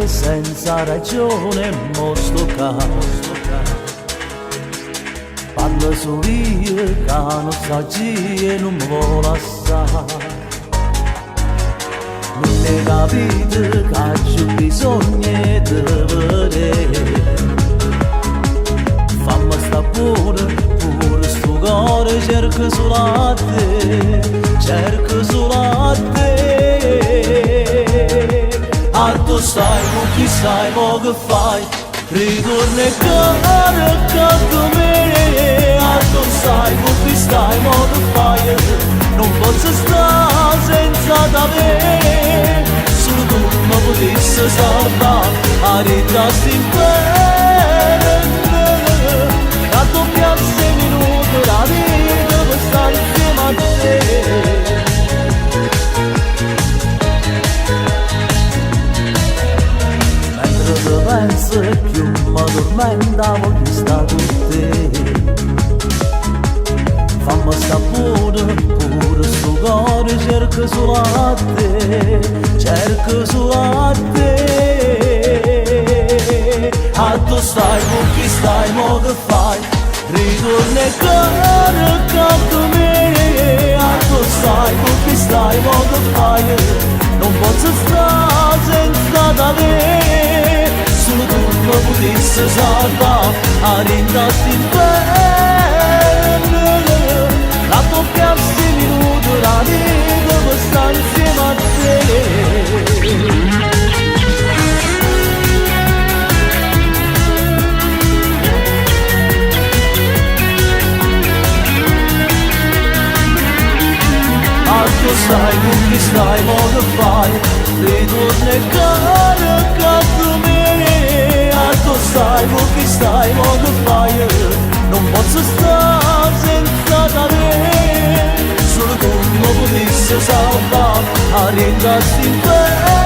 senza ragione mo sto qua. Parlo solo io che non sa e non mi vuole assare. Non ne capite che c'è bisogno di vedere. Fammi sta pure sto cuore cerco solo a te, cerco solo a te. A tu stai, con chi stai, mo che fai? Ritorna e carica con me. A tu stai, con chi stai, mo che fai? Non posso stare senza da me. Solo tu mi potessi salvare, a ritrarsi in pelle. A doppiare 6 minuti la vita per stare insieme a te. Penso più mi addormenta voglio stare con te. Fammi sta pure sto cuore cerco solo a te, cerco solo a te. A tu stai, con chi stai, mo che fai? Ritorna e carica con me. A tu stai, con chi stai, mo che fai? Non posso stare senza da me. Solo tu mi potessi salvare, a rindarsi in pelle. La doppia 6 minuti la vita per stare insieme a te. Tu sai con chi stai, mo che fai? Ritorna e carica con me. Tu sai con chi stai, mo che fai? Non posso stare senza da me. Solo tu mi potessi salvare, a rindarsi in pelle.